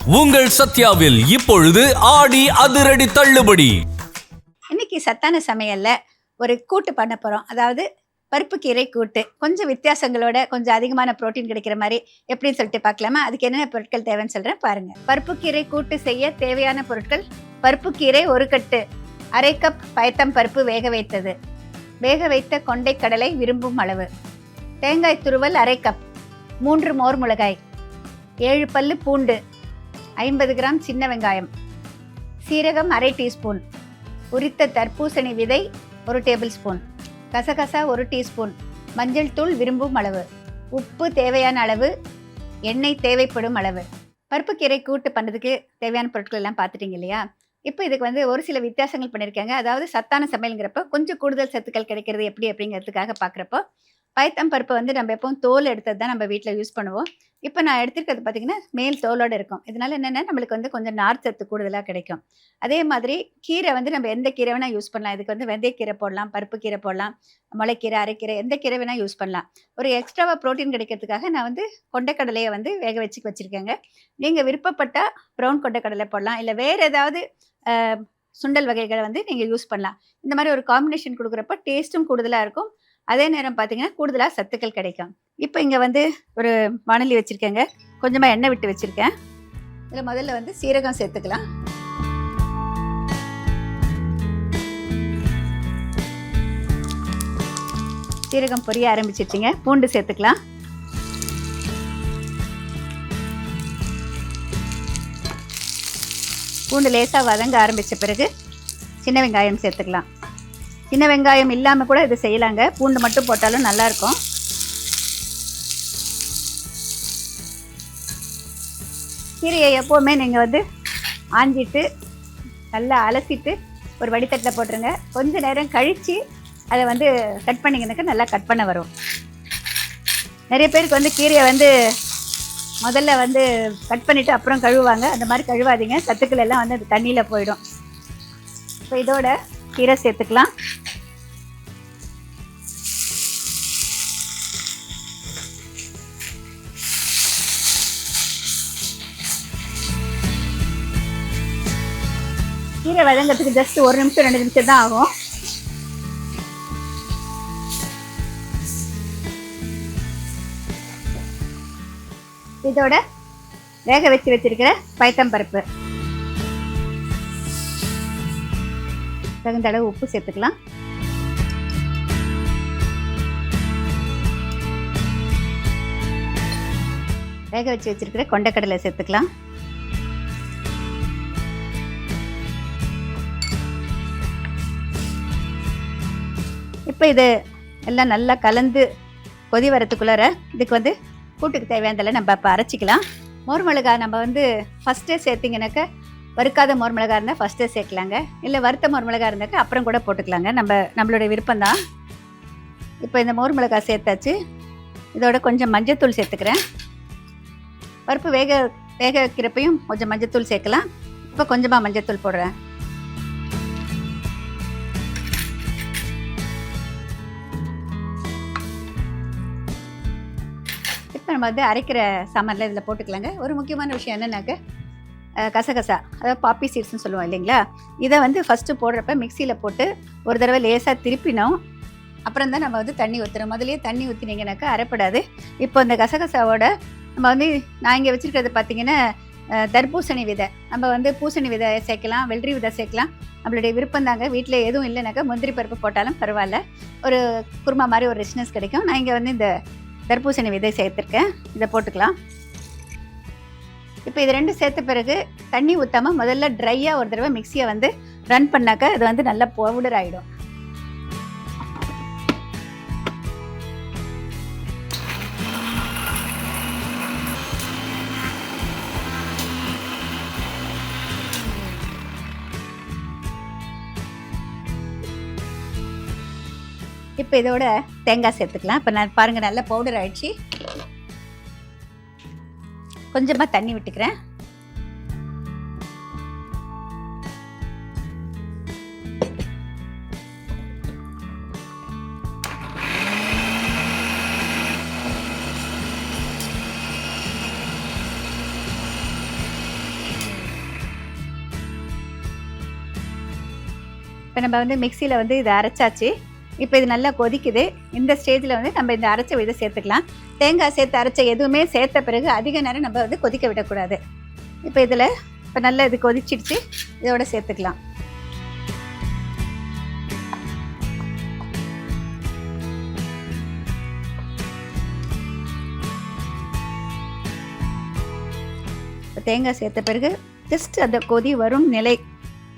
உங்கள் சத்யாவில் இப்பொழுது ஆடி அதிரடி தள்ளுபடி. இன்னைக்கு சத்தான சமையல்ல ஒரு கூட்டு பண்ண போறோம். அதாவது பருப்பு கீரை கூட்டு. கொஞ்சம் வித்தியாசங்களோட கொஞ்சம் அதிகமான புரோட்டீன் கிடைக்கிற மாதிரி எப்படின்னு சொல்லிட்டு பார்க்கலாமா? அதுக்கு என்னென்ன பொருட்கள் தேவைன்னு சொல்றேன் பாருங்க. பருப்பு கீரை கூட்டு செய்ய தேவையான பொருட்கள்: பருப்பு கீரை 1 கட்டு, 1/2 கப் பயத்தம் பருப்பு வேக வைத்தது, வேக வைத்த கொண்டை கடலை விரும்பும் அளவு, தேங்காய் துருவல் 1/2 கப், 3 மோர் மிளகாய், 7 பல்லு பூண்டு, 50 கிராம் சின்ன வெங்காயம், சீரகம் 1/2 டீஸ்பூன், உரித்த தர்பூசணி விதை 1 டேபிள் ஸ்பூன், கசகசா 1 டீஸ்பூன், மஞ்சள் தூள் விரும்பும் அளவு, உப்பு தேவையான அளவு, எண்ணெய் தேவைப்படும் அளவு. பருப்பு கீரை கூட்டு பண்ணுறதுக்கு தேவையான பொருட்கள் எல்லாம் பார்த்துட்டீங்க இல்லையா? இப்போ இதுக்கு ஒரு சில வித்தியாசங்கள் பண்ணியிருக்காங்க. அதாவது சத்தான சமையலுங்கிறப்ப கொஞ்சம் கூடுதல் சத்துக்கள் கிடைக்கிறது எப்படி அப்படிங்கிறதுக்காக பார்க்குறப்போ, பயத்தம் பருப்பை நம்ம எப்பவும் தோல் எடுத்தது தான் நம்ம வீட்டில் யூஸ் பண்ணுவோம். இப்போ நான் எடுத்துருக்கிறது பார்த்திங்கன்னா மேல் தோலோடு இருக்கும். இதனால் என்னென்னா நம்மளுக்கு கொஞ்சம் நார் சத்து கூடுதலாக கிடைக்கும். அதே மாதிரி கீரை நம்ம எந்த கீரை வேணால் யூஸ் பண்ணலாம். இதுக்கு வெந்தயக்கீரை போடலாம், பருப்பு கீரை போடலாம், முளைக்கீரை, அரைக்கீரை, எந்த கீரை வேணால் யூஸ் பண்ணலாம். ஒரு எக்ஸ்ட்ராவாக ப்ரோட்டீன் கிடைக்கிறதுக்காக நான் கொண்டைக்கடலையை வேக வச்சு வச்சுருக்கேங்க. நீங்கள் விருப்பப்பட்டால் ப்ரௌன் கொண்டைக்கடலை போடலாம், இல்லை வேறு ஏதாவது சுண்டல் வகைகளை நீங்கள் யூஸ் பண்ணலாம். இந்த மாதிரி ஒரு காம்பினேஷன் கொடுக்குறப்ப டேஸ்ட்டும் கூடுதலாக இருக்கும். அதே நேரம் பார்த்தீங்கன்னா கூடுதலாக சத்துக்கள் கிடைக்கும். இப்போ இங்கே ஒரு வாணலி வச்சுருக்கேங்க. கொஞ்சமாக எண்ணெய் விட்டு வச்சுருக்கேன். இதில் முதல்ல சீரகம் சேர்த்துக்கலாம். சீரகம் பொரிய ஆரம்பிச்சிருச்சிங்க. பூண்டு சேர்த்துக்கலாம். பூண்டு லேசாக வதங்க ஆரம்பித்த பிறகு சின்ன வெங்காயம் சேர்த்துக்கலாம். சின்ன வெங்காயம் இல்லாமல் கூட இது செய்யலாங்க. பூண்டு மட்டும் போட்டாலும் நல்லாயிருக்கும். கீரையை எப்போவுமே நீங்கள் ஆஞ்சிட்டு நல்லா அலசிட்டு ஒரு வடித்தட்டில் போட்டுருங்க. கொஞ்சம் நேரம் கழித்து அதை கட் பண்ணிங்கனாக்கா நல்லா கட் பண்ண வரும். நிறைய பேருக்கு கீரையை முதல்ல கட் பண்ணிவிட்டு அப்புறம் கழுவுவாங்க. அந்த மாதிரி கழுவாதீங்க. சத்துக்கள் எல்லாம் அது தண்ணியில் போயிடும். இப்போ இதோட கீரை சேர்த்துக்கலாம். கீரை வதங்கிறதுக்கு ஜஸ்ட் 1 நிமிஷம் 2 நிமிஷம் தான் ஆகும். இதோட வேக வச்சிருக்கிற பயத்தம் பருப்பு, தகுந்த அளவு உப்பு சேர்த்துக்கலாம். வேக வச்சிருக்கிற கொண்டைக்கடலை சேர்த்துக்கலாம். இப்போ இது எல்லாம் நல்லா கலந்து கொதி வரத்துக்குள்ளார இதுக்கு கூட்டுக்கு தேவையானதில் நம்ம இப்போ அரைச்சிக்கலாம். மோர் மிளகாய் நம்ம ஃபஸ்ட்டே சேர்த்திங்கனாக்கா, வறுக்காத மோர் மிளகாய் இருந்தால் ஃபஸ்ட்டே சேர்க்கலாங்க. இல்லை வறுத்த மோர் மிளகாய் இருந்தாக்கா அப்புறம் கூட போட்டுக்கலாங்க. நம்மளுடைய விருப்பம்தான். இப்போ இந்த மோர் மிளகாய் சேர்த்தாச்சு. இதோட கொஞ்சம் மஞ்சத்தூள் சேர்த்துக்கிறேன். பருப்பு வேக வைக்கிறப்பையும் கொஞ்சம் மஞ்சத்தூள் சேர்க்கலாம். இப்போ கொஞ்சமாக மஞ்சத்தூள் போடுறேன். இப்போ நம்ம அரைக்கிற சாமானில் இதில் போட்டுக்கலாங்க. ஒரு முக்கியமான விஷயம் என்னன்னாக்க, கசகசா, அதாவது பாப்பி சீட்ஸ்னு சொல்லுவோம் இல்லைங்களா? இதை ஃபஸ்ட்டு போடுறப்ப மிக்சியில் போட்டு ஒரு தடவை லேசாக திருப்பினோம். அப்புறம் தான் நம்ம தண்ணி ஊற்றுறோம். முதலே தண்ணி ஊற்றினீங்கனாக்கா அரைப்படாது. இப்போ இந்த கசகசாவோட நம்ம நான் இங்கே வச்சுருக்கிறது பார்த்திங்கன்னா தர்பூசணி விதை. நம்ம பூசணி விதை சேர்க்கலாம், வெள்ளரி விதை சேர்க்கலாம். நம்மளுடைய விருப்பம் தாங்க. வீட்டில் எதுவும் இல்லைனாக்கா முந்திரி பருப்பு போட்டாலும் பரவாயில்ல. ஒரு குருமா மாதிரி ஒரு ரிச்னஸ் கிடைக்கும். நான் இங்கே இந்த தர்பூசணி விதை சேர்த்துருக்கேன். இதை போட்டுக்கலாம். இப்போ இது 2 சேர்த்த பிறகு தண்ணி ஊற்றாமல் முதல்ல ட்ரையாக ஒரு தடவை மிக்சியை ரன் பண்ணாக்கா இது நல்லா பவுடர் ஆகிடும். இப்போ இதோட தேங்காய் சேர்த்துக்கலாம். இப்போ நான் பாருங்கள் நல்லா பவுடர் ஆகிடுச்சு. கொஞ்சமாக தண்ணி விட்டுக்கிறேன். இப்போ நம்ம வந்து மிக்சியில் வந்து இதை அரைச்சாச்சு. இப்போ இது நல்லா கொதிக்குது. இந்த ஸ்டேஜில் வந்து நம்ம இந்த அரைச்ச இதை சேர்த்துக்கலாம். தேங்காய் சேர்த்து அரைச்ச எதுவுமே சேர்த்த பிறகு அதிக நேரம் நம்ம வந்து கொதிக்க விடக்கூடாது. இப்போ இதில் இப்போ நல்லா இது கொதிச்சிடுச்சு, இதோட சேர்த்துக்கலாம். இப்போ தேங்காய் சேர்த்த பிறகு ஜஸ்ட் அந்த கொதி வரும் நிலை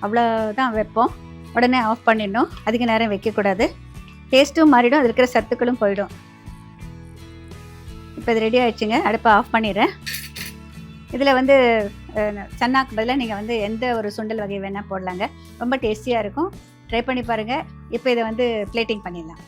அவ்வளோதான் வைப்போம். உடனே ஆஃப் பண்ணிடணும். அதிக நேரம் வைக்கக்கூடாது. டேஸ்ட்டும் மாறிடும், அதில் இருக்கிற சத்துக்களும் போயிடும். இப்போ இது ரெடி ஆகிடுச்சுங்க. அடுப்பை ஆஃப் பண்ணிடுறேன். இதில் வந்து சன்னாக்கு பதிலாக நீங்கள் வந்து எந்த ஒரு சுண்டல் வகை வேணால் போடலாங்க. ரொம்ப டேஸ்டியாக இருக்கும். ட்ரை பண்ணி பாருங்கள். இப்போ இதை வந்து பிளேட்டிங் பண்ணிடலாம்.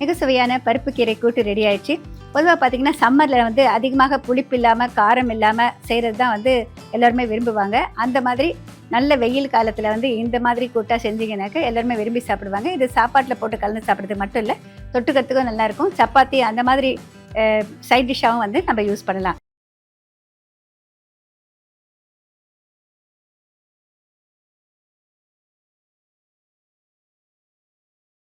மிக சுவையான பருப்பு கீரை கூட்டு ரெடி ஆயிடுச்சு. பொதுவாக பார்த்தீங்கன்னா சம்மரில் வந்து அதிகமாக புளிப்பு இல்லாமல் காரம் இல்லாமல் செய்கிறது தான் வந்து எல்லாருமே விரும்புவாங்க. அந்த மாதிரி நல்ல வெயில் காலத்தில் வந்து இந்த மாதிரி கூட்டாக செஞ்சிங்கனாக்கா எல்லாருமே விரும்பி சாப்பிடுவாங்க. இது சாப்பாட்டில் போட்டு கலந்து சாப்பிட்றது மட்டும் இல்லை, தொட்டுக்கிறதுக்கும் நல்லாயிருக்கும். சப்பாத்தி அந்த மாதிரி சைட் டிஷ்ஷாகவும் வந்து நம்ம யூஸ் பண்ணலாம்.